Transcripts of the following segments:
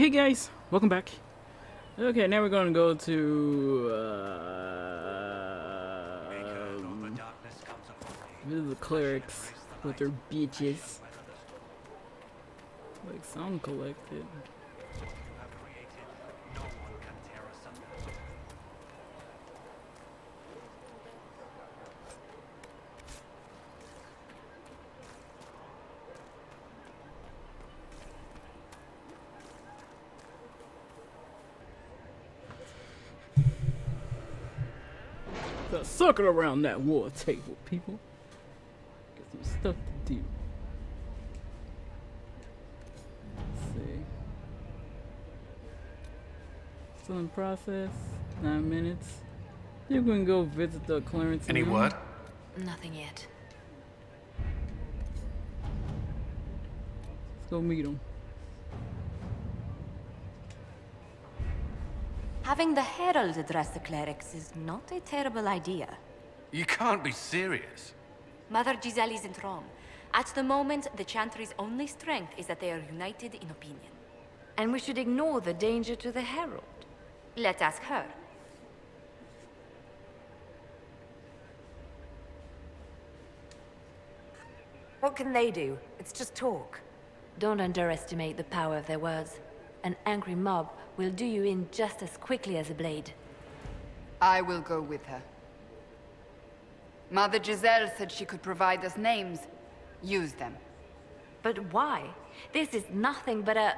Hey guys, welcome back. Okay, now we're gonna go to visit the clerics with their bitches. Like sound collected. Let's circle around that war table, people. Get some stuff to do. Let's see. Still in process. 9 minutes. You can go visit the clearance. Any word? Nothing yet. Let's go meet them. Having the Herald address the clerics is not a terrible idea. You can't be serious. Mother Giselle isn't wrong. At the moment, the Chantry's only strength is that they are united in opinion. And we should ignore the danger to the Herald. Let's ask her. What can they do? It's just talk. Don't underestimate the power of their words. An angry mob will do you in just as quickly as a blade. I will go with her. Mother Giselle said she could provide us names. Use them. But why? This is nothing but a...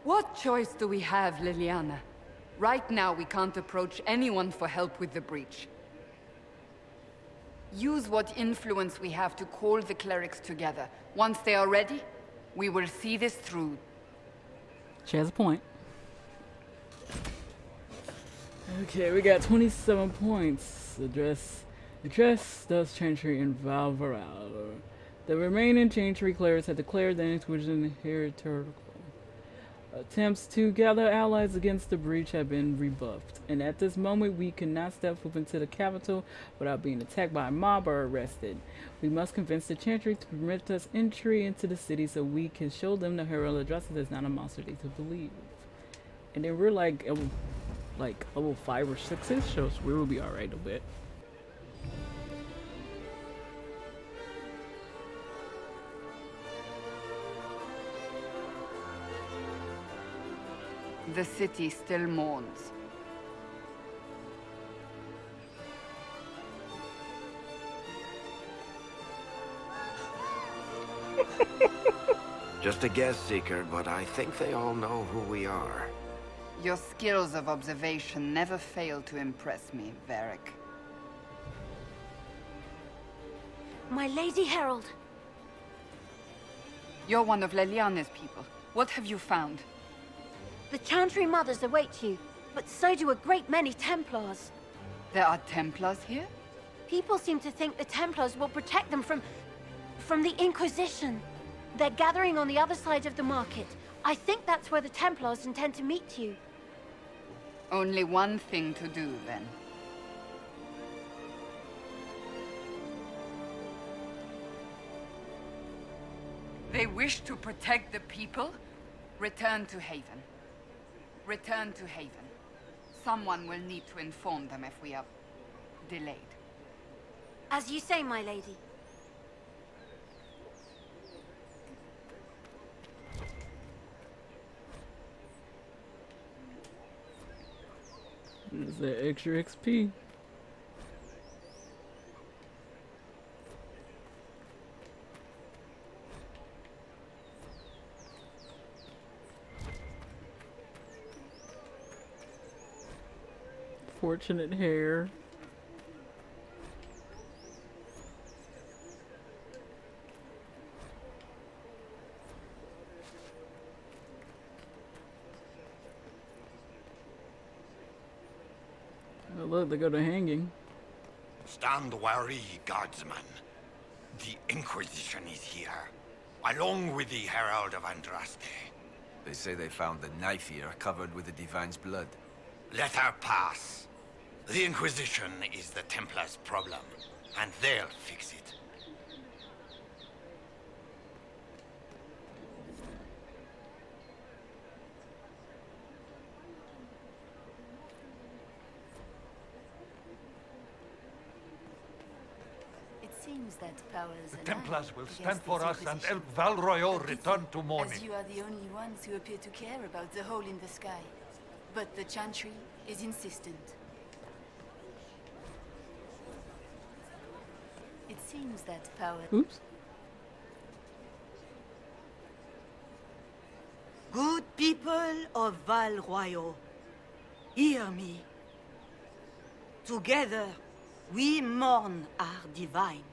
What choice do we have, Leliana? Right now, we can't approach anyone for help with the breach. Use what influence we have to call the clerics together. Once they are ready, we will see this through. She has a point. Okay, we got 27 points. Address does Chantry and Valvarado. The remaining Chantry clerics have declared the Inquisition heretical. Attempts to gather allies against the breach have been rebuffed, and at this moment we cannot step foot into the capital without being attacked by a mob or arrested. We must convince the Chantry to permit us entry into the city so we can show them the Herald of Andraste is not a monster they to believe. And then we're like level 5 or 6ish, so we will be alright a bit. The city still mourns. Just a guess, Seeker, but I think they all know who we are. Your skills of observation never fail to impress me, Varric. My Lady Herald! You're one of Leliana's people. What have you found? The Chantry mothers await you, but so do a great many Templars. There are Templars here? People seem to think the Templars will protect them from the Inquisition. They're gathering on the other side of the market. I think that's where the Templars intend to meet you. Only one thing to do, then. They wish to protect the people? Return to Haven. Return to Haven. Someone will need to inform them if we are delayed. As you say, my lady. There's that extra XP. Fortunate hair. Oh, look, they go to hanging. Stand wary, guardsman. The Inquisition is here, along with the Herald of Andraste. They say they found the knife here covered with the Divine's blood. Let her pass. The Inquisition is the Templars' problem, and they'll fix it. seems that powers The Templars will stand for us and help Royeaux return to mourning. As you are the only ones who appear to care about the hole in the sky. But the Chantry is insistent. It seems that power... Oops. Good people of Royeaux, hear me. Together, we mourn our divine.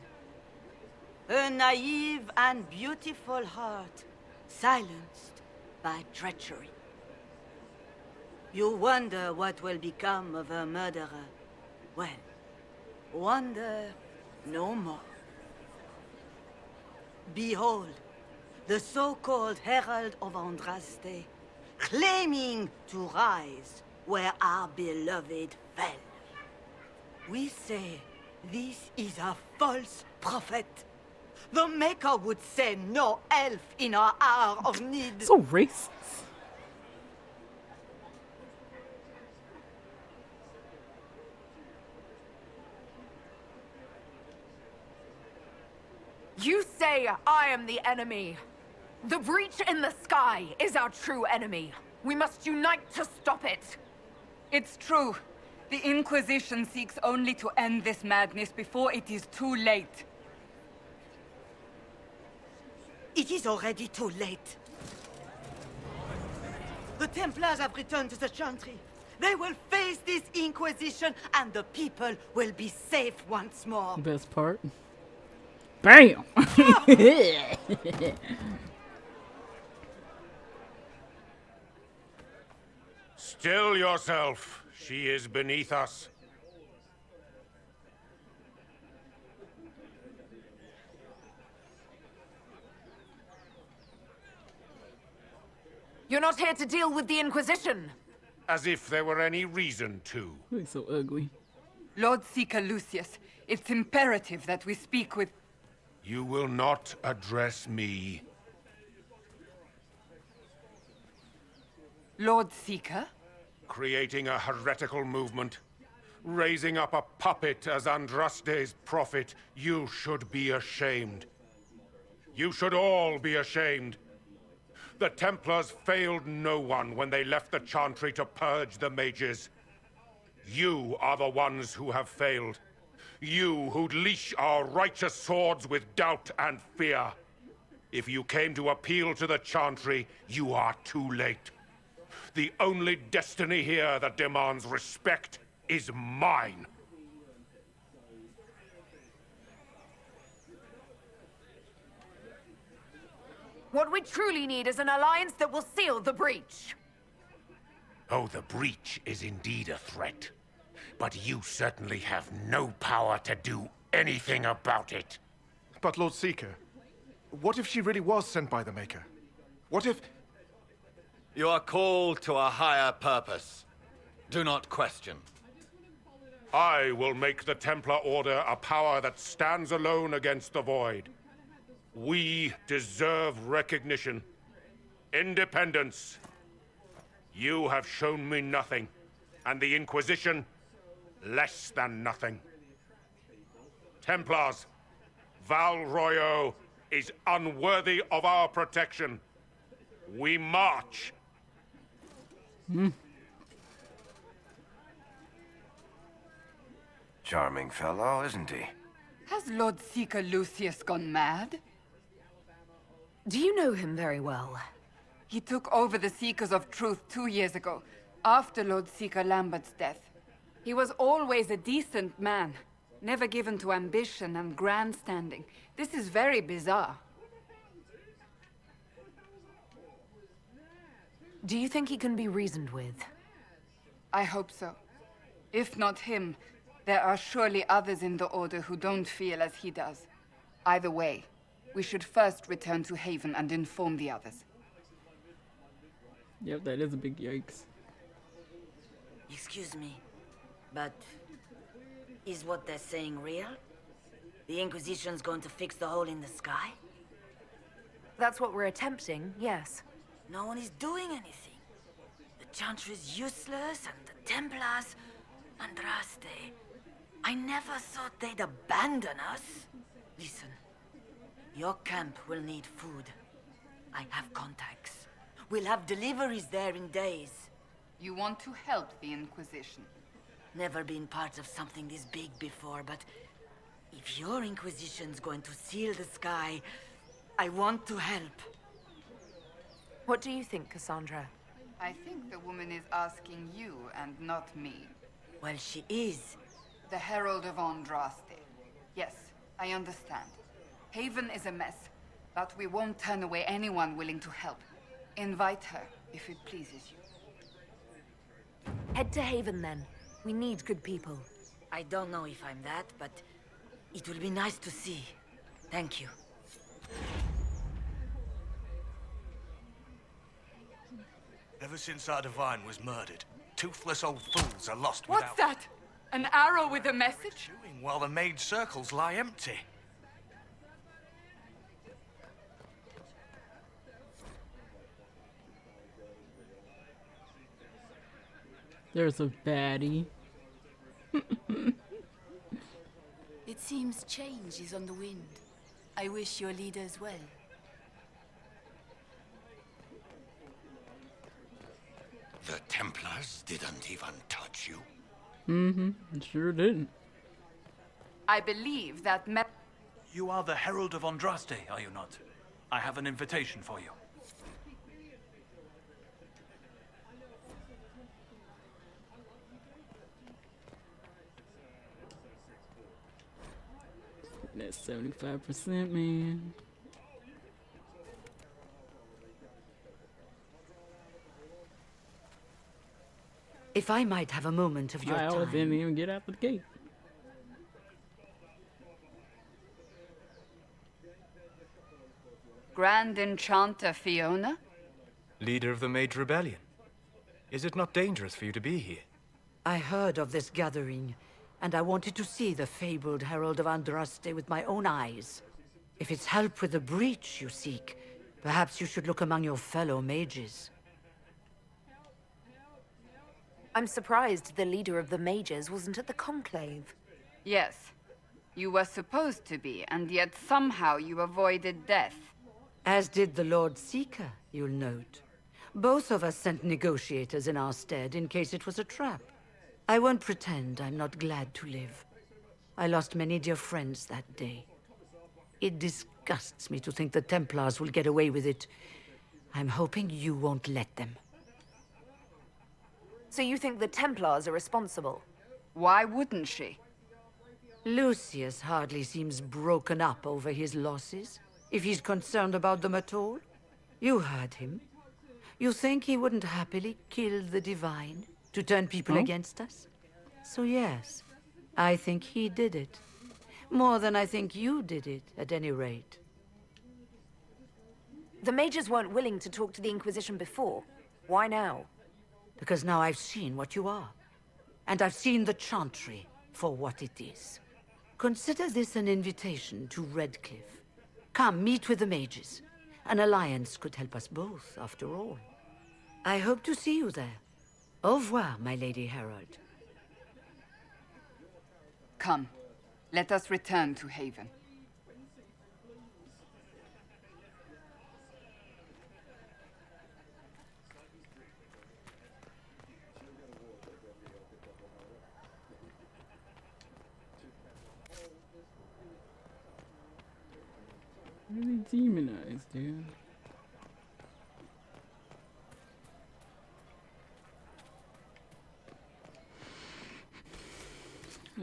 A naive and beautiful heart, silenced by treachery. You wonder what will become of a murderer. Well, wonder no more. Behold, the so-called Herald of Andraste, claiming to rise where our beloved fell. We say this is a false prophet. The Maker would send no elf in our hour of need. So racist. You say I am the enemy. The breach in the sky is our true enemy. We must unite to stop it. It's true. The Inquisition seeks only to end this madness before it is too late. It is already too late. The Templars have returned to the Chantry. They will face this Inquisition, and the people will be safe once more. Best part. Bam! Still yourself. She is beneath us. You're not here to deal with the Inquisition. As if there were any reason to. He's so ugly. Lord Seeker Lucius, it's imperative that we speak with... You will not address me. Lord Seeker? Creating a heretical movement. Raising up a puppet as Andraste's prophet. You should be ashamed. You should all be ashamed. The Templars failed no one when they left the Chantry to purge the mages. You are the ones who have failed. You who'd leash our righteous swords with doubt and fear. If you came to appeal to the Chantry, you are too late. The only destiny here that demands respect is mine. What we truly need is an alliance that will seal the breach. Oh, the breach is indeed a threat. But you certainly have no power to do anything about it. But Lord Seeker, what if she really was sent by the Maker? What if... You are called to a higher purpose. Do not question. I will make the Templar Order a power that stands alone against the Void. We deserve recognition. Independence. You have shown me nothing, and the Inquisition, less than nothing. Templars, Royeaux is unworthy of our protection. We march. Charming fellow, isn't he? Has Lord Seeker Lucius gone mad? Do you know him very well? He took over the Seekers of Truth 2 years ago, after Lord Seeker Lambert's death. He was always a decent man, never given to ambition and grandstanding. This is very bizarre. Do you think he can be reasoned with? I hope so. If not him, there are surely others in the Order who don't feel as he does. Either way, we should first return to Haven and inform the others. Yep, that is a big yikes. Excuse me, but is what they're saying real? The Inquisition's going to fix the hole in the sky? That's what we're attempting, yes. No one is doing anything. The Chantry's useless, and the Templars... Andraste. I never thought they'd abandon us. Listen. Your camp will need food. I have contacts. We'll have deliveries there in days. You want to help the Inquisition? Never been part of something this big before, but if your Inquisition's going to seal the sky, I want to help. What do you think, Cassandra? I think the woman is asking you and not me. Well, she is. The Herald of Andraste. Yes, I understand. Haven is a mess, but we won't turn away anyone willing to help. Invite her, if it pleases you. Head to Haven, then. We need good people. I don't know if I'm that, but it will be nice to see. Thank you. Ever since our divine was murdered, toothless old fools are lost What's without... that? An arrow with a message? Chewing while the mage circles lie empty. There's a baddie. It seems change is on the wind. I wish your leaders well. The Templars didn't even touch you. Sure didn't. I believe that You are the Herald of Andraste, are you not? I have an invitation for you. That's 75%, man. If I might have a moment of your I time. didn't even get out the gate. Grand Enchanter Fiona? Leader of the Mage Rebellion. Is it not dangerous for you to be here? I heard of this gathering, and I wanted to see the fabled Herald of Andraste with my own eyes. If it's help with the breach you seek, perhaps you should look among your fellow mages. I'm surprised the leader of the mages wasn't at the Conclave. Yes. You were supposed to be, and yet somehow you avoided death. As did the Lord Seeker, you'll note. Both of us sent negotiators in our stead in case it was a trap. I won't pretend I'm not glad to live. I lost many dear friends that day. It disgusts me to think the Templars will get away with it. I'm hoping you won't let them. So you think the Templars are responsible? Why wouldn't she? Lucius hardly seems broken up over his losses, if he's concerned about them at all. You heard him. You think he wouldn't happily kill the Divine to turn people against us? So yes, I think he did it. More than I think you did it, at any rate. The mages weren't willing to talk to the Inquisition before. Why now? Because now I've seen what you are. And I've seen the Chantry for what it is. Consider this an invitation to Redcliffe. Come, meet with the mages. An alliance could help us both, after all. I hope to see you there. Au revoir, my Lady Herald. Come, let us return to Haven. Really demonized, dude.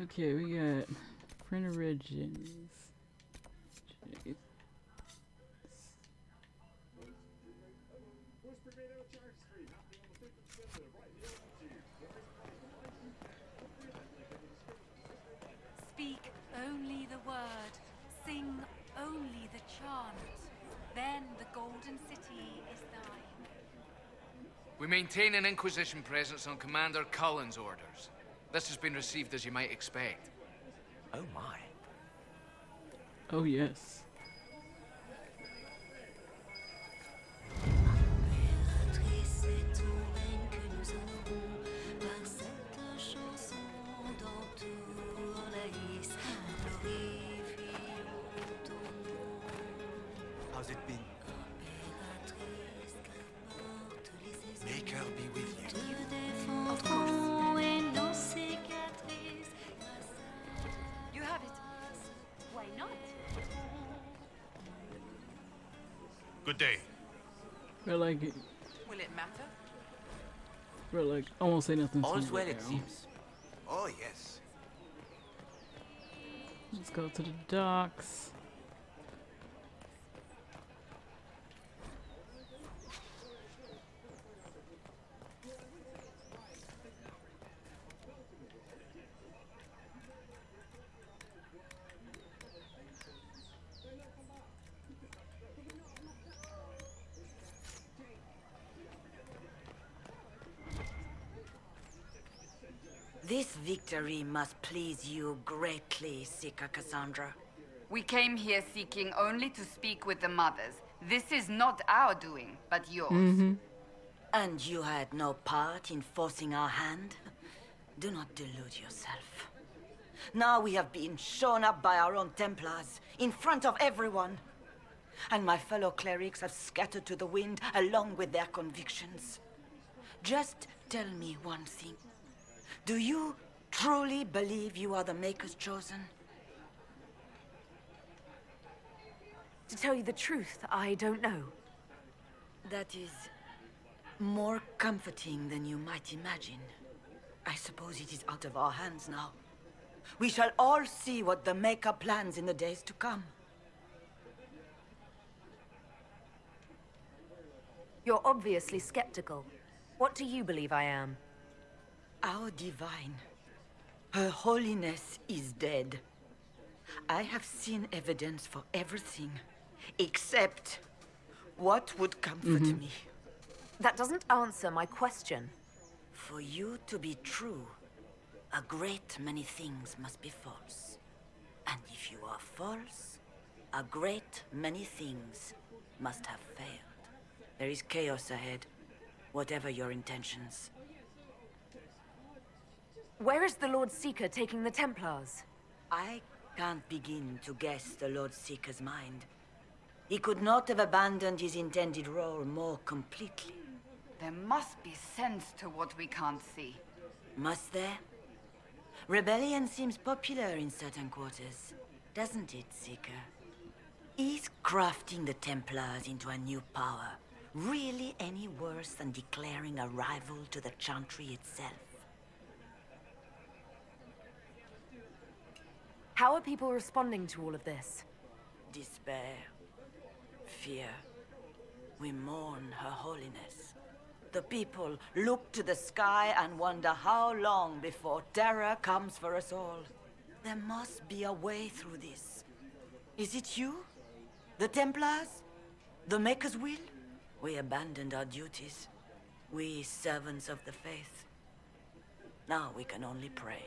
Okay, we got printer regions. Speak only the word. Sing only the chant. Then the Golden City is thine. We maintain an Inquisition presence on Commander Cullen's orders. This has been received as you might expect. Oh my. Oh yes. Maker be with you. Of course. You have it. Why not? Good day. We're like, Will it matter? we're like, I won't say nothing. All's to well, you it now. seems. Oh, yes. Let's go to the docks. This victory must please you greatly, Seeker Cassandra. We came here seeking only to speak with the mothers. This is not our doing, but yours. And you had no part in forcing our hand? Do not delude yourself. Now we have been shown up by our own Templars, in front of everyone. And my fellow clerics have scattered to the wind along with their convictions. Just tell me one thing. Do you truly believe you are the Maker's chosen? To tell you the truth, I don't know. That is more comforting than you might imagine. I suppose it is out of our hands now. We shall all see what the Maker plans in the days to come. You're obviously skeptical. What do you believe I am? Our divine. Her holiness is dead. I have seen evidence for everything, except what would comfort me. That doesn't answer my question. For you to be true, a great many things must be false. And if you are false, a great many things must have failed. There is chaos ahead, whatever your intentions. Where is the Lord Seeker taking the Templars? I can't begin to guess the Lord Seeker's mind. He could not have abandoned his intended role more completely. There must be sense to what we can't see. Must there? Rebellion seems popular in certain quarters, doesn't it, Seeker? Is crafting the Templars into a new power really any worse than declaring a rival to the Chantry itself? How are people responding to all of this? Despair. Fear. We mourn Her Holiness. The people look to the sky and wonder how long before terror comes for us all. There must be a way through this. Is it you? The Templars? The Maker's will? We abandoned our duties. We servants of the faith. Now we can only pray.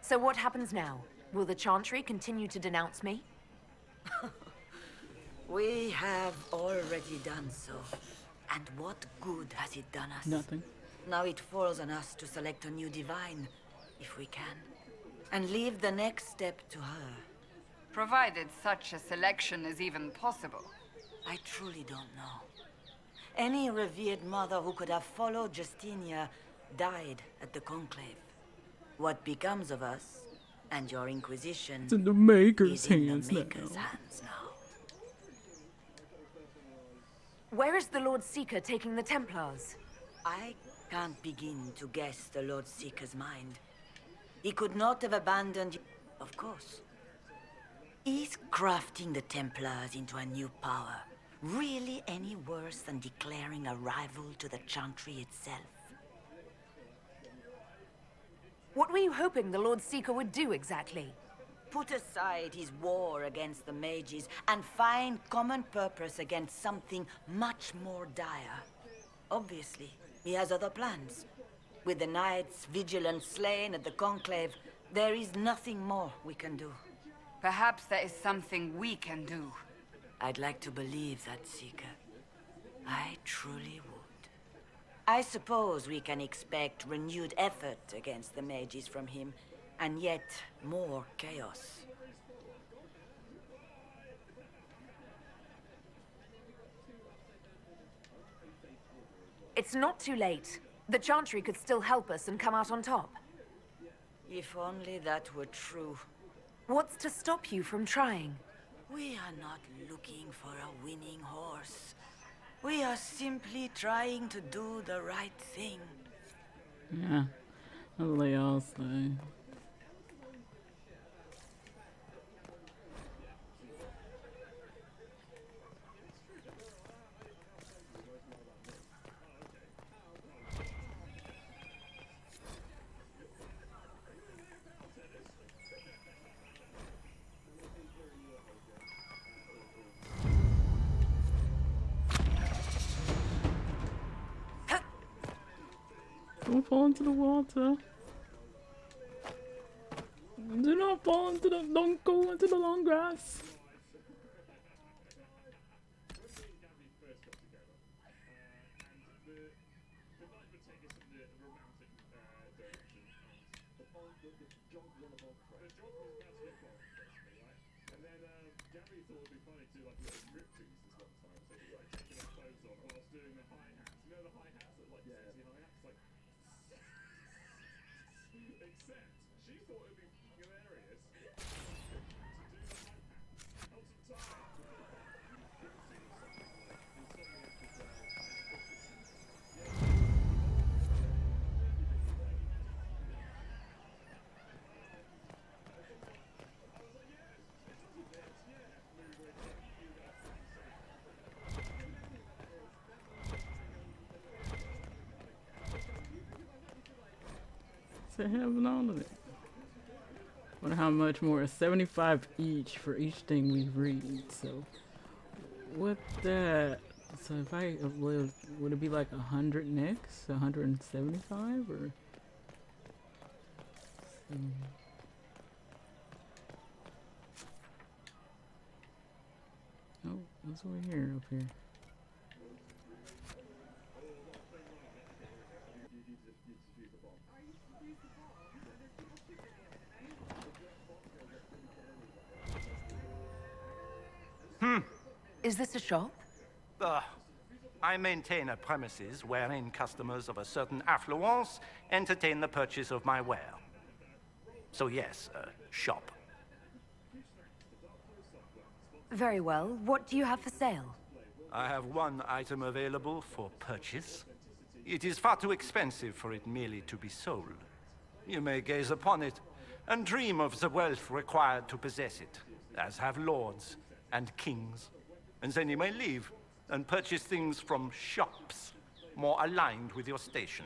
So what happens now? Will the Chantry continue to denounce me? We have already done so. And what good has it done us? Nothing. Now it falls on us to select a new divine, if we can. And leave the next step to her. Provided such a selection is even possible. I truly don't know. Any revered mother who could have followed Justinia died at the Conclave. What becomes of us and your Inquisition It's in the Maker's is in hands the Maker's now. hands now. Where is the Lord Seeker taking the Templars? I can't begin to guess the Lord Seeker's mind. He could not have abandoned... Of course. Is crafting the Templars into a new power really any worse than declaring a rival to the Chantry itself? What were you hoping the Lord Seeker would do exactly? Put aside his war against the mages and find common purpose against something much more dire. Obviously, he has other plans. With the knights vigilant slain at the Conclave, there is nothing more we can do. Perhaps there is something we can do. I'd like to believe that, Seeker. I truly would. I suppose we can expect renewed effort against the mages from him, and yet more chaos. It's not too late. The Chantry could still help us and come out on top. If only that were true. What's to stop you from trying? We are not looking for a winning horse. We are simply trying to do the right thing. Yeah, that's what they all say. Don't fall into the water. Do not fall into the. Don't go into the long grass. To have all of it. Wonder how much more? 75 each for each thing we read. So, with that, so if I upload, would it be like 100 next? 175 or? Oh, what's over here? Up here. Is this a shop? I maintain a premises wherein customers of a certain affluence entertain the purchase of my ware. So yes, a shop. Very well. What do you have for sale? I have one item available for purchase. It is far too expensive for it merely to be sold. You may gaze upon it and dream of the wealth required to possess it, as have lords and kings. And then you may leave and purchase things from shops more aligned with your station.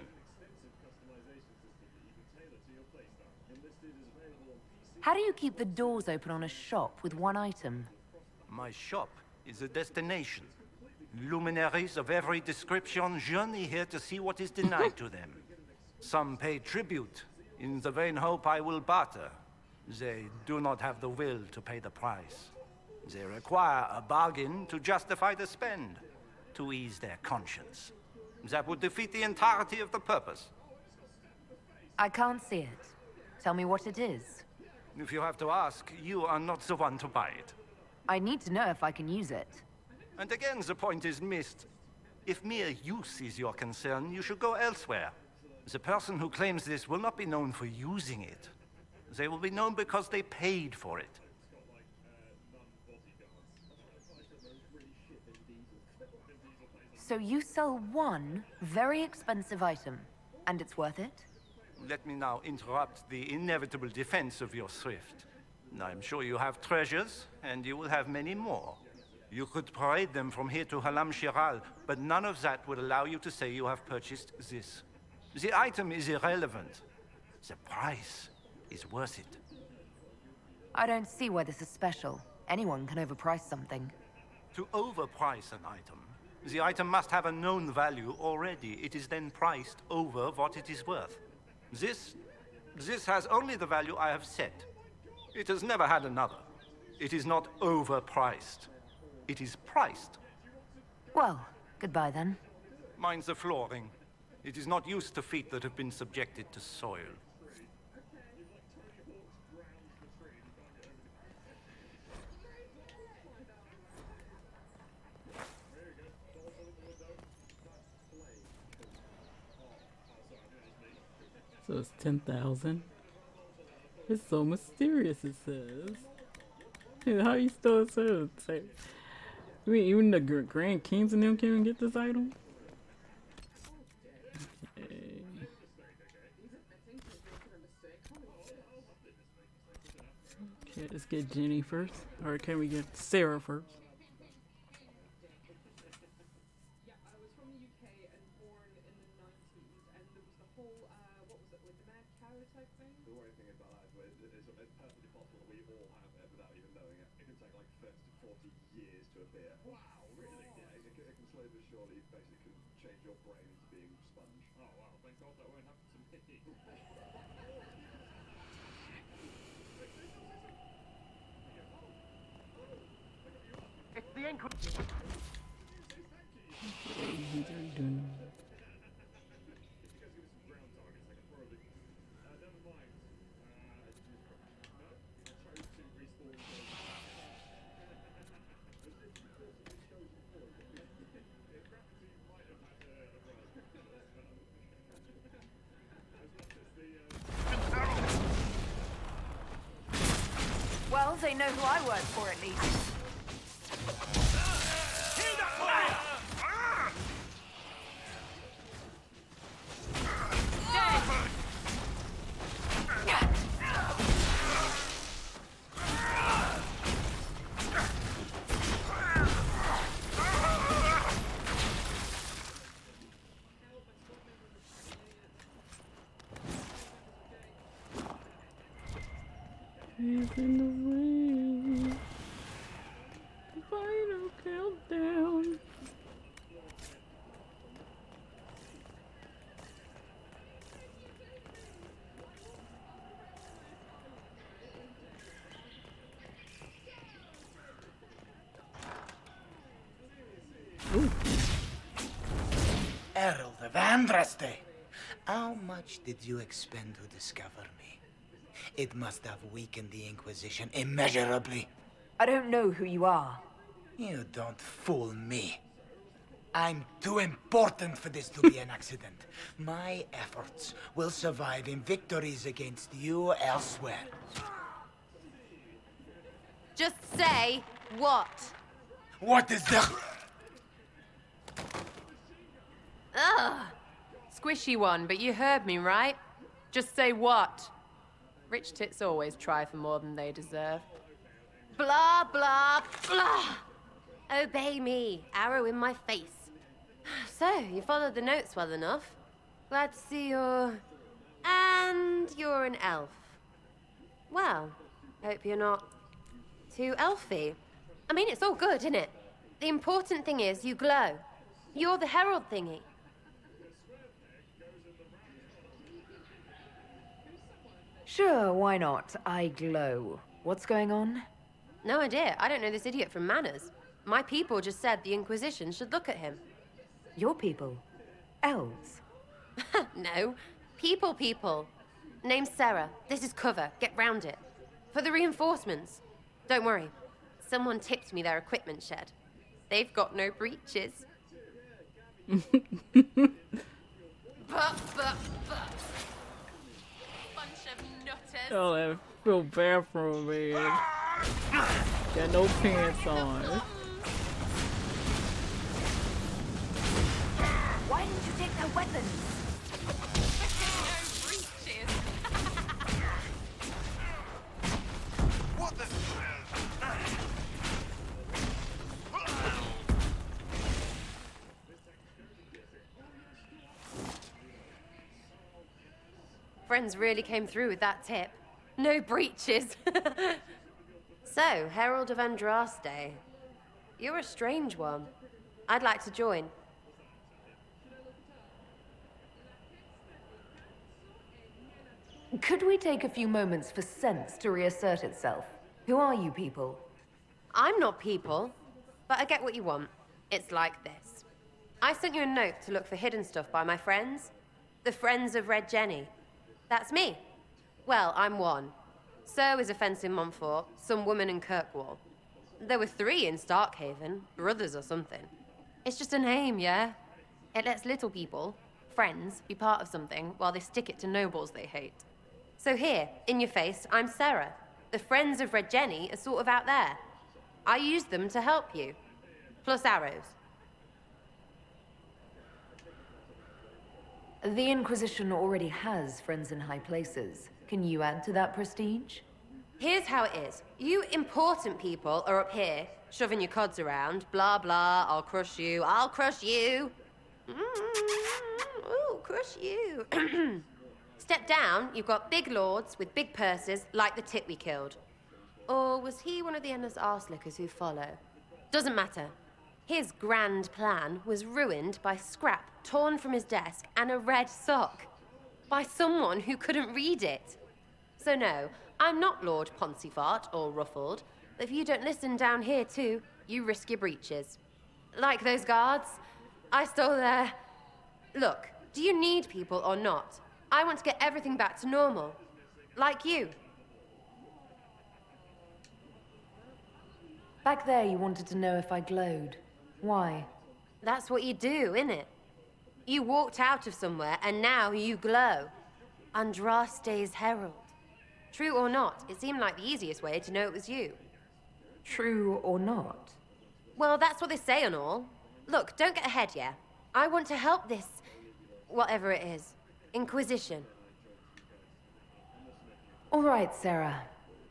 How do you keep the doors open on a shop with one item? My shop is a destination. Luminaries of every description journey here to see what is denied to them. Some pay tribute in the vain hope I will barter. They do not have the will to pay the price. They require a bargain to justify the spend, to ease their conscience. That would defeat the entirety of the purpose. I can't see it. Tell me what it is. If you have to ask, you are not the one to buy it. I need to know if I can use it. And again, the point is missed. If mere use is your concern, you should go elsewhere. The person who claims this will not be known for using it. They will be known because they paid for it. So you sell one very expensive item, and it's worth it? Let me now interrupt the inevitable defense of your thrift. I'm sure you have treasures, and you will have many more. You could parade them from here to Halam Shiral, but none of that would allow you to say you have purchased this. The item is irrelevant. The price is worth it. I don't see why this is special. Anyone can overprice something. To overprice an item, the item must have a known value already. It is then priced over what it is worth. This has only the value I have set. It has never had another. It is not overpriced. It is priced. Well, goodbye then. Mind the flooring. It is not used to feet that have been subjected to soil. So it's 10,000. It's so mysterious, it says. How you still say it? I mean, even the Grand Kings and them can't get this item? Okay, let's get Jenny first. Or can we get Sarah first? Well, they know who I work for at least. He's in the way. The final countdown. Herald of Andraste! How much did you expend to discover me? It must have weakened the Inquisition immeasurably. I don't know who you are. You don't fool me. I'm too important for this to be an accident. My efforts will survive in victories against you elsewhere. Just say what? What is the... Ugh. Squishy one, but you heard me, right? Just say what? Rich tits always try for more than they deserve. Blah, blah, blah. Obey me. Arrow in my face. So, you followed the notes well enough. Glad to see you're... And you're an elf. Well, hope you're not too elfy. I mean, it's all good, isn't it? The important thing is you glow. You're the herald thingy. Sure, why not? I glow. What's going on? No idea. I don't know this idiot from Manners. My people just said the Inquisition should look at him. Your people? Elves? No. People. Name's Sarah. This is cover. Get round it. For the reinforcements. Don't worry. Someone tipped me their equipment shed. They've got no breaches. But. Bunch of nutters. Oh, I feel bad for him, man. Got no pants on. Why didn't you take their weapons? No breaches. What the... Friends really came through with that tip. No breaches. So, Herald of Andraste. You're a strange one. I'd like to join. Could we take a few moments for sense to reassert itself? Who are you people? I'm not people, but I get what you want. It's like this. I sent you a note to look for hidden stuff by my friends. The Friends of Red Jenny. That's me. Well, I'm one. So is a fence in Montfort, some woman in Kirkwall. There were 3 in Starkhaven, brothers or something. It's just a name, yeah? It lets little people, friends, be part of something, while they stick it to nobles they hate. So here, in your face, I'm Sarah. The friends of Red Jenny are sort of out there. I use them to help you. Plus arrows. The Inquisition already has friends in high places. Can you add to that prestige? Here's how it is. You important people are up here, shoving your cods around. Blah, blah, I'll crush you, I'll crush you. Ooh, crush you. Step down, you've got big lords with big purses, like the tit we killed. Or was he one of the endless arse-lickers who follow? Doesn't matter. His grand plan was ruined by scrap torn from his desk and a red sock. By someone who couldn't read it. So no, I'm not Lord Poncyfart or Ruffled. But if you don't listen down here too, you risk your breeches. Like those guards, I stole their... Look, do you need people or not? I want to get everything back to normal. Like you. Back there, you wanted to know if I glowed. Why? That's what you do, innit? You walked out of somewhere, and now you glow. Andraste's herald. True or not, it seemed like the easiest way to know it was you. True or not? Well, that's what they say and all. Look, don't get ahead, yeah? I want to help this... whatever it is. Inquisition. All right, Sarah.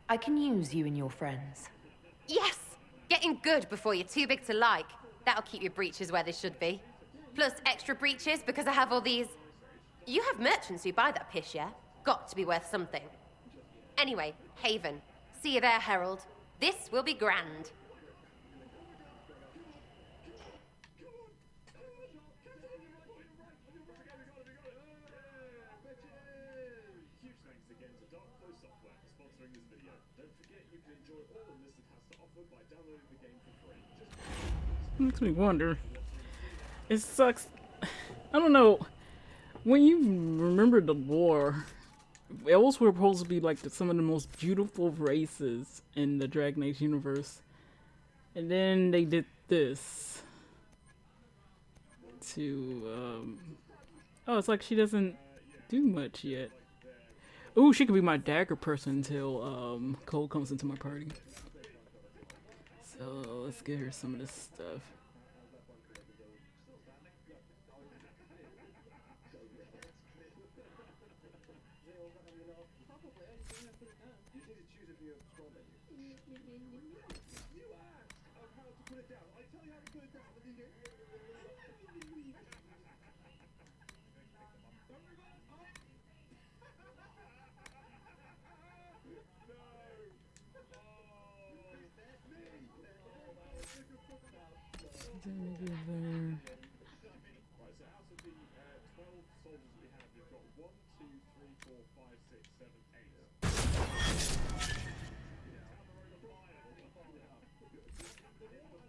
I can use you and your friends. Yes! Getting good before you're too big to like. That'll keep your breeches where they should be. Plus extra breeches because I have all these... You have merchants who buy that piss, yeah? Got to be worth something. Anyway, Haven. See you there, Herald. This will be grand. Makes me wonder. It sucks. I don't know. When you remember the war, elves were supposed to be like some of the most beautiful races in the Dragon Age universe. And then they did this. Oh, it's like she doesn't do much yet. Ooh, she could be my dagger person until Cole comes into my party. So let's get her some of this stuff.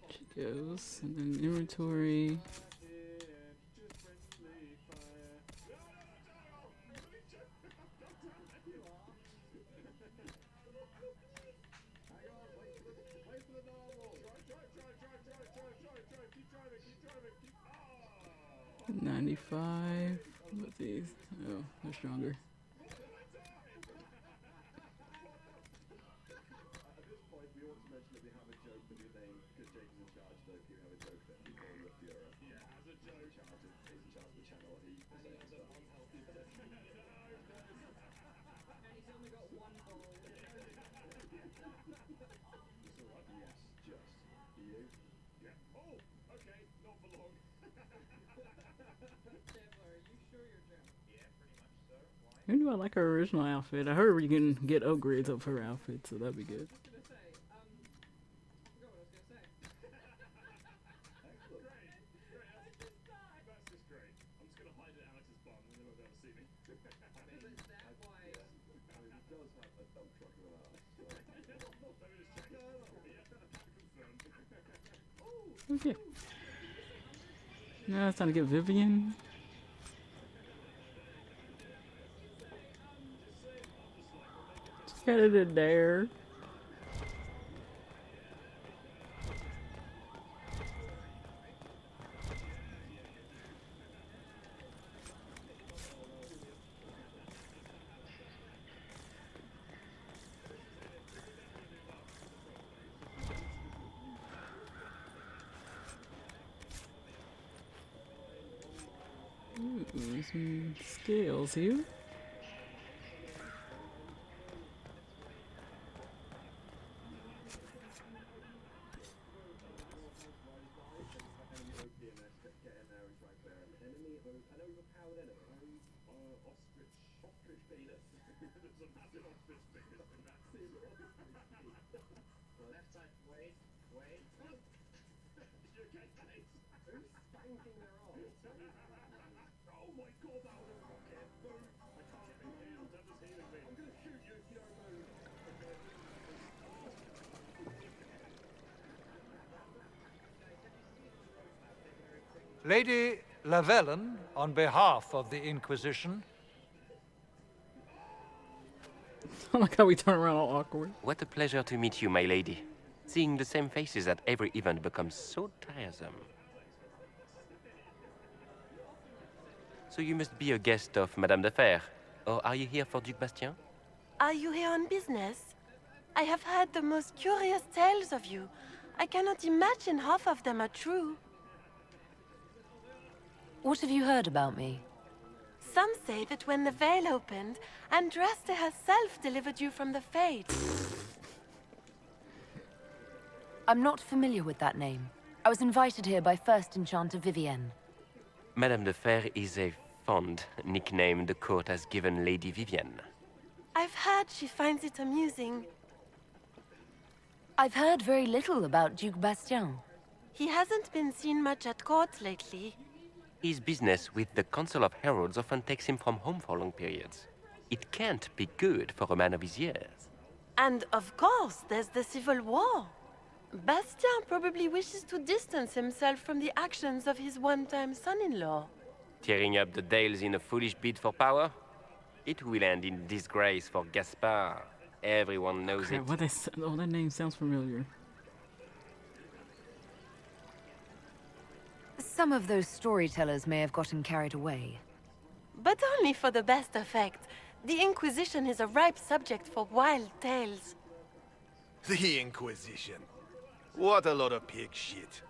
She goes, and then inventory. $95. What's these? Oh, they're stronger. When do I like her original outfit? I heard we can get upgrades of her outfit, so that'd be good. Okay. Now it's time to get Vivian. Got it in there. Ooh, some skills here. Lady Lavellen, on behalf of the Inquisition. I like how we turn around all awkward. What a pleasure to meet you, my lady. Seeing the same faces at every event becomes so tiresome. So you must be a guest of Madame de Fer, or are you here for Duc Bastien? Are you here on business? I have heard the most curious tales of you. I cannot imagine half of them are true. What have you heard about me? Some say that when the veil opened, Andraste herself delivered you from the Fates. I'm not familiar with that name. I was invited here by First Enchanter Vivienne. Madame de Fer is a fond nickname the court has given Lady Vivienne. I've heard she finds it amusing. I've heard very little about Duc Bastien. He hasn't been seen much at court lately. His business with the Council of Heralds often takes him from home for long periods. It can't be good for a man of his years. And of course, there's the civil war. Bastien probably wishes to distance himself from the actions of his one-time son-in-law. Tearing up the Dales in a foolish bid for power? It will end in disgrace for Gaspard. Everyone knows it. What oh, that name sounds familiar. Some of those storytellers may have gotten carried away. But only for the best effect. The Inquisition is a ripe subject for wild tales. The Inquisition. What a lot of pig shit.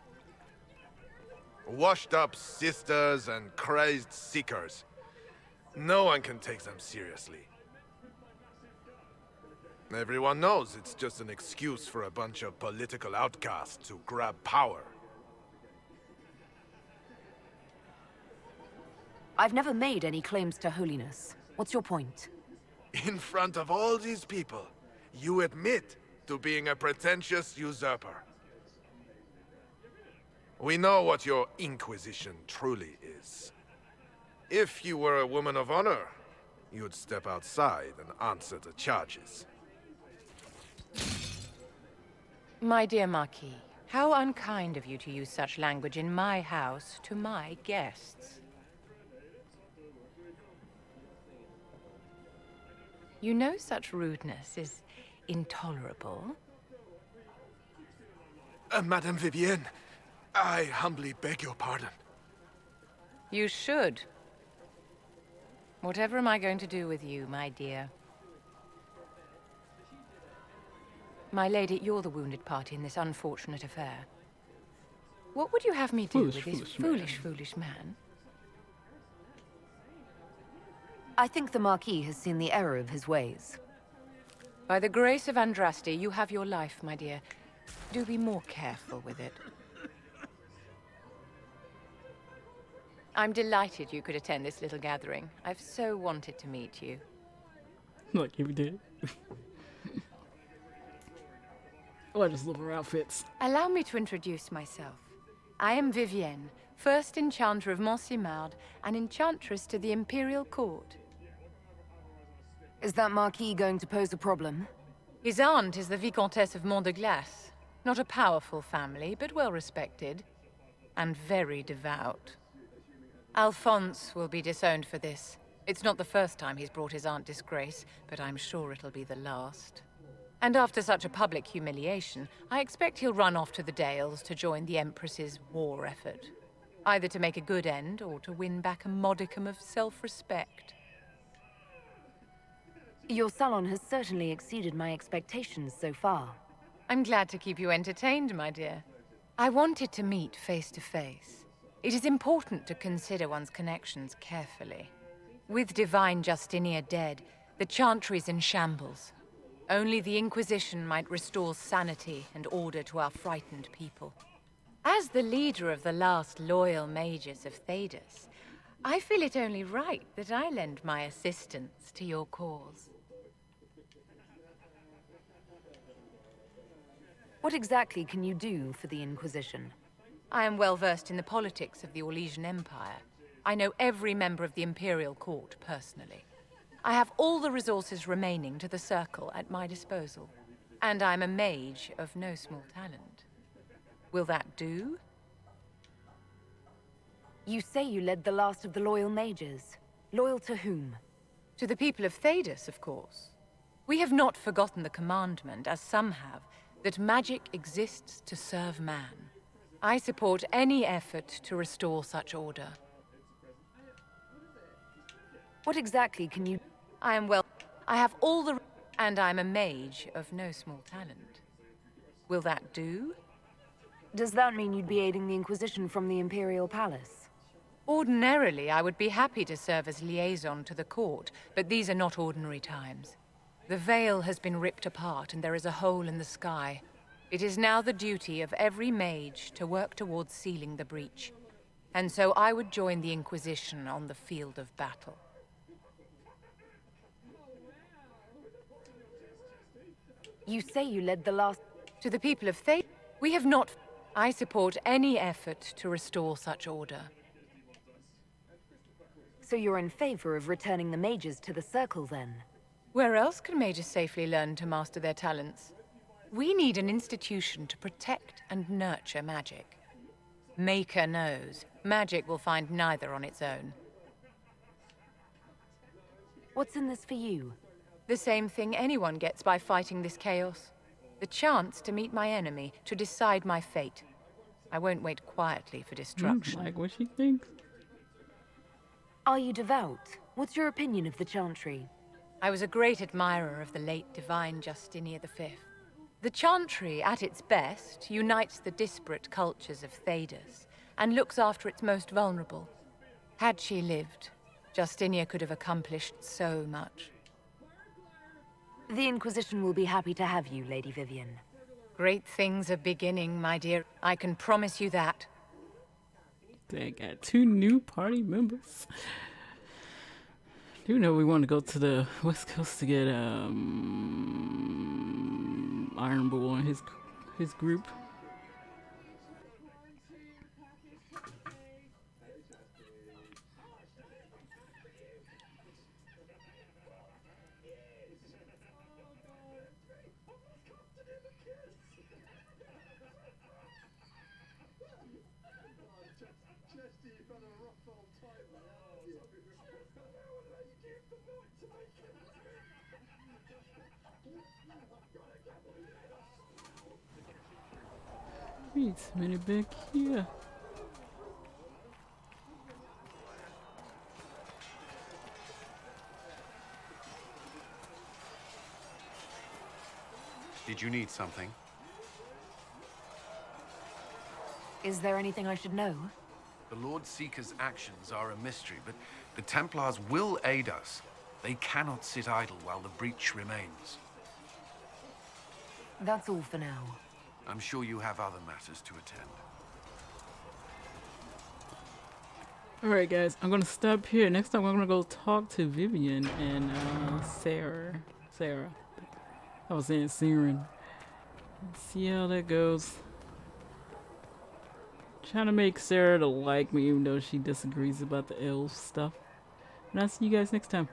Washed up sisters and crazed seekers. No one can take them seriously. Everyone knows it's just an excuse for a bunch of political outcasts to grab power. I've never made any claims to holiness. What's your point? In front of all these people, you admit to being a pretentious usurper. We know what your Inquisition truly is. If you were a woman of honor, you'd step outside and answer the charges. My dear Marquis, how unkind of you to use such language in my house to my guests. You know such rudeness is intolerable. Madame Vivienne, I humbly beg your pardon. You should. Whatever am I going to do with you, my dear? My lady, you're the wounded party in this unfortunate affair. What would you have me do with this foolish man? I think the Marquis has seen the error of his ways. By the grace of Andraste, you have your life, my dear. Do be more careful with it. I'm delighted you could attend this little gathering. I've so wanted to meet you. Like you did. Oh, I just love her outfits. Allow me to introduce myself. I am Vivienne, first enchanter of Montsimard and enchantress to the Imperial Court. Is that Marquis going to pose a problem? His aunt is the Vicomtesse of Mont de Glace. Not a powerful family, but well respected. And very devout. Alphonse will be disowned for this. It's not the first time he's brought his aunt disgrace, but I'm sure it'll be the last. And after such a public humiliation, I expect he'll run off to the Dales to join the Empress's war effort. Either to make a good end, or to win back a modicum of self-respect. Your salon has certainly exceeded my expectations so far. I'm glad to keep you entertained, my dear. I wanted to meet face to face. It is important to consider one's connections carefully. With Divine Justinia dead, the Chantry is in shambles. Only the Inquisition might restore sanity and order to our frightened people. As the leader of the last loyal mages of Thedas, I feel it only right that I lend my assistance to your cause. What exactly can you do for the Inquisition? I am well versed in the politics of the Orlesian Empire. I know every member of the Imperial Court personally. I have all the resources remaining to the Circle at my disposal. And I'm a mage of no small talent. Will that do? You say you led the last of the loyal mages. Loyal to whom? To the people of Thedas, of course. We have not forgotten the commandment, as some have, that magic exists to serve man. I support any effort to restore such order. What exactly can you... I have all the... And I'm a mage of no small talent. Will that do? Does that mean you'd be aiding the Inquisition from the Imperial Palace? Ordinarily, I would be happy to serve as liaison to the court, but these are not ordinary times. The veil has been ripped apart and there is a hole in the sky. It is now the duty of every mage to work towards sealing the breach. And so I would join the Inquisition on the field of battle. You say you led the last... To the people of Thedas, we have not... I support any effort to restore such order. So you're in favor of returning the mages to the Circle, then? Where else can mages safely learn to master their talents? We need an institution to protect and nurture magic. Maker knows, magic will find neither on its own. What's in this for you? The same thing anyone gets by fighting this chaos. The chance to meet my enemy, to decide my fate. I won't wait quietly for destruction. Like what she thinks. Are you devout? What's your opinion of the Chantry? I was a great admirer of the late Divine Justinia V. The Chantry, at its best, unites the disparate cultures of Thedas and looks after its most vulnerable. Had she lived, Justinia could have accomplished so much. The Inquisition will be happy to have you, Lady Vivian. Great things are beginning, my dear. I can promise you that. They got 2 new party members. Do you know we want to go to the West Coast to get Iron Bull and his group. It's many back here. Did you need something? Is there anything I should know? The Lord Seeker's actions are a mystery, but the Templars will aid us. They cannot sit idle while the breach remains. That's all for now. I'm sure you have other matters to attend. Alright guys, I'm gonna stop here. Next time we're gonna go talk to Vivian and Sarah. I was saying Siren. See how that goes. Trying to make Sarah to like me even though she disagrees about the elf stuff. And I'll see you guys next time.